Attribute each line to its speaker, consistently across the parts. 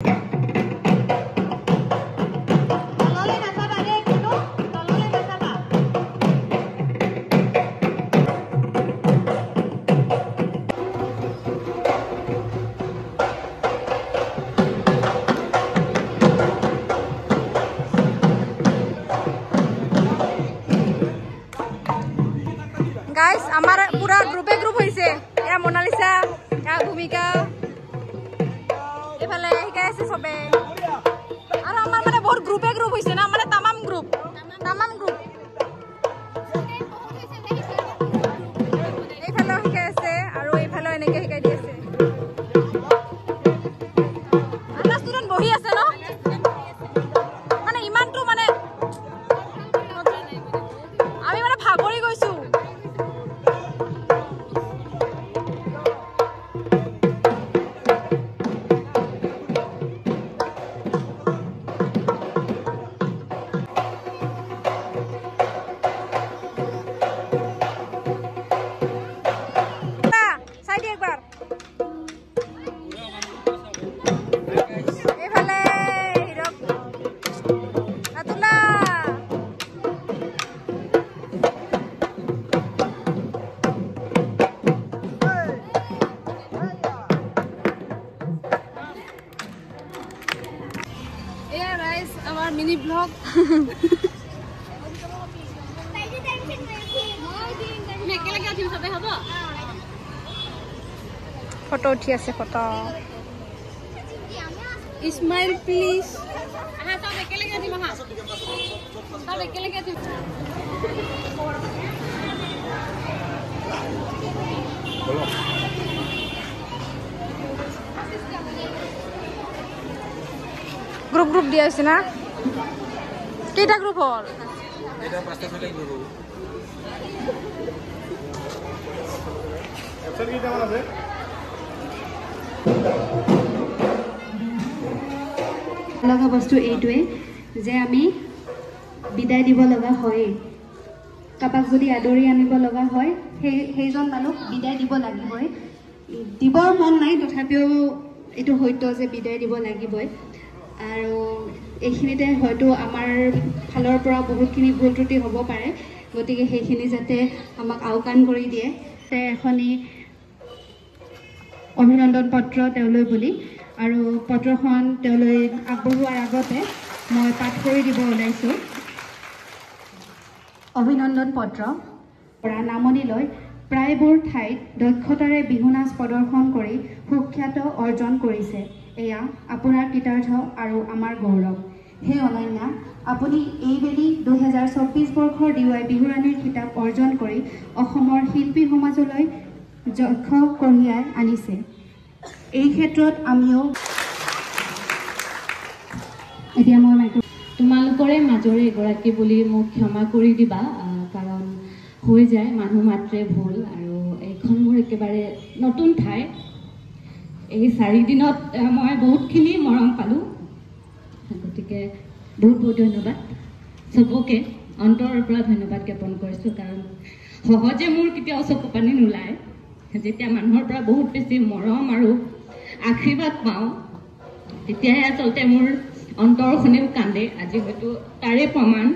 Speaker 1: guys हमारा पूरा ग्रुपे group होइसे या मोनालिसा या भूमिका एफाले हिकाइसे सबे आरो আমাৰ মানে বহুত গ্रुপে গ্रुপ होइसे ना মানে तमाम ग्रुप एफाले हिकाइसे आरो एफाले এনেকে হিকাই দি আছে আটা স্টুডেন্ট বহি আছে ন মানে ইমানটো মানে আমি মানে ভাগৰি গৈছো our mini vlog photo uthi ase photo smile please aha sab ekelage athi maha sab ekelage athi group দিয়া আছে না কেটা গ্রুপ হল এটা পাঁচটা ছয়টা গ্রুপ অপশন কি কেমন আছে লগা বস্তু এইটোৱে যে আমি বিদায় দিব লগা হয় কাপাক যদি আদৰি আনিব লগা হয় সেইজন মানুহ বিদায় দিব লাগিবই দিবৰ মন নাই তথাপিও এটো হয়তো যে বিদায় দিব লাগিবই আৰু এইখিনিতে হয়তো আমাৰ ফালৰ পৰা বহুতখিনি ভুল ত্ৰুটি হ'ব পাৰে গতিকে সেইখিনি যাতে আমাক আওকাণ কৰি দিয়ে তে এখনি অভিনন্দন পত্ৰ তেওঁলৈ বুলি আৰু পত্ৰখন তেওঁলৈ আগবঢ়োৱাৰ আগতে মই পাঠ কৰি দিব ওলাইছোঁ অভিনন্দন পত্ৰ পৰা নামনিলৈ প্ৰায়বোৰ ঠাইত দক্ষতাৰে বিহু নাচ প্ৰদৰ্শন কৰি সুখ্যাত অৰ্জন কৰিছে এয়া আপোনাৰ কৃতাৰ্থ আৰু আমাৰ গৌৰৱ হে অনন্যা আপুনি এইবেলি 2024 বৰ্ষৰ ডিৱাই বিহুৰাণীৰ খিতাপ অৰ্জন কৰি অসমৰ শিল্পী সমাজলৈ যক্ষ কঢ়িয়াই আনিছে এই ক্ষেত্ৰত আমিও এতিয়া মই তোমালোকৰে মাজৰে এগৰাকী বুলি মোক ক্ষমা কৰি দিবা কাৰণ হৈ যায় মানুহ মাত্ৰে ভুল আৰু এইখন মোৰ একেবাৰে নতুন ঠাই এই 4 দিনত মই বহুতখিনি মৰম পালোঁ গতিকে বহুত বহুত ধন্যবাদ সবকে অন্তৰৰ পৰা ধন্যবাদ জ্ঞাপন কৰিছোঁ কাৰণ সহজে মোৰ কেতিয়াও চকু পানী নোলায় যেতিয়া মানুহৰ পৰা বহুত বেছি মৰম আৰু আশীৰ্বাদ পাওঁ তেতিয়াহে আচলতে মোৰ অন্তৰখনেও কান্দে আজি হয়তো তাৰে প্ৰমাণ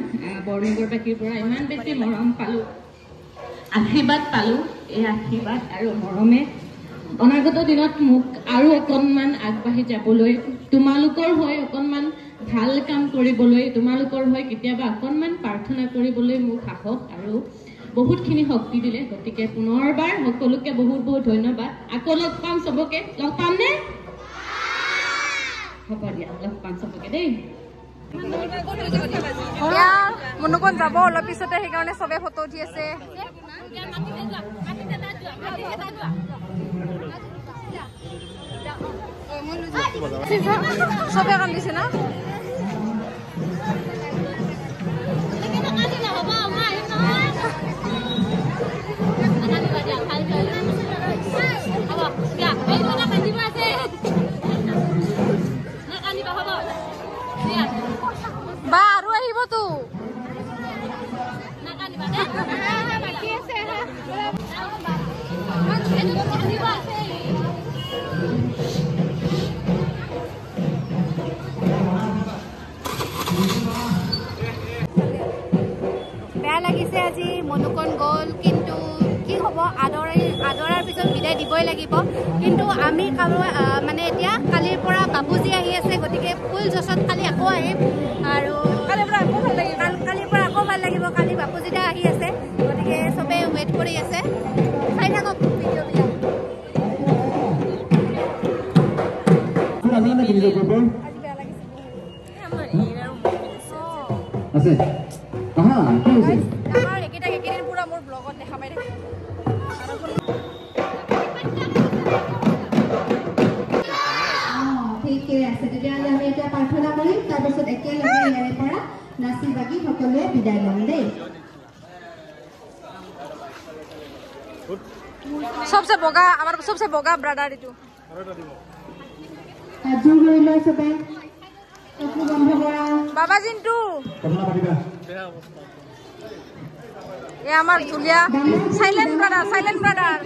Speaker 1: বৰনগৰবাসীৰ পৰা ইমান বেছি মৰম পালোঁ আশীৰ্বাদ পালোঁ এই আশীৰ্বাদ আৰু মৰমে অনাগত দিনত মোক আৰু অকণমান আগবাঢ়ি যাবলৈ তোমালোকৰ হৈ অকণমান ভাল কাম কৰিবলৈ তোমালোকৰ হৈ কেতিয়াবা অকণমান প্ৰাৰ্থনা কৰিবলৈ মোক সাহস আৰু বহুতখিনি শক্তি দিলে গতিকে পুনৰবাৰ সকলোকে বহুত বহুত ধন্যবাদ আকৌ লগ পাম সবকে লগ পামনে হ'ব দিয়া লগ পাম সবকে দেই মনকন যাব অলপ পিছতে সেইকাৰণে সবে ফটো উঠি আছে সবে কাম দিছে না বা আৰু আহিব তো
Speaker 2: ভয় লাগিব কিন্তু আমি মানে এতিয়া কালিৰ পৰা বাপুজি আহি আছে গতিকে ফুল জছত কালি আকৌ আহিম আৰু কালিৰ পৰা আকৌ ভাল লাগিব কালি বাপুজিদা আহি আছে গতিকে চবে ৱেইট কৰি আছে চাই থাকক ভিডিঅ'বিলাক
Speaker 3: আছে আহা কি হৈছে
Speaker 2: আমাৰ একেদিন পুৰা মোৰ ব্লগত দেখা পাই থাকে
Speaker 4: ঠিকে আছে তেতিয়াহ'লে আমি এতিয়া প্ৰাৰ্থনা কৰিম তাৰপিছত একেলগে ইয়াৰে পৰা নাচি বাগি সকলোৱে বিদায় ল'ম দেই
Speaker 2: सबसे बोगा ब्रादार इटू
Speaker 4: জোৰ কৰি লৈ চবে চকু বন্ধ কৰা
Speaker 2: बाबा जिंटू
Speaker 3: কথা পাতিবা
Speaker 2: ये हमार जुलिया साइलेंट ब्रादार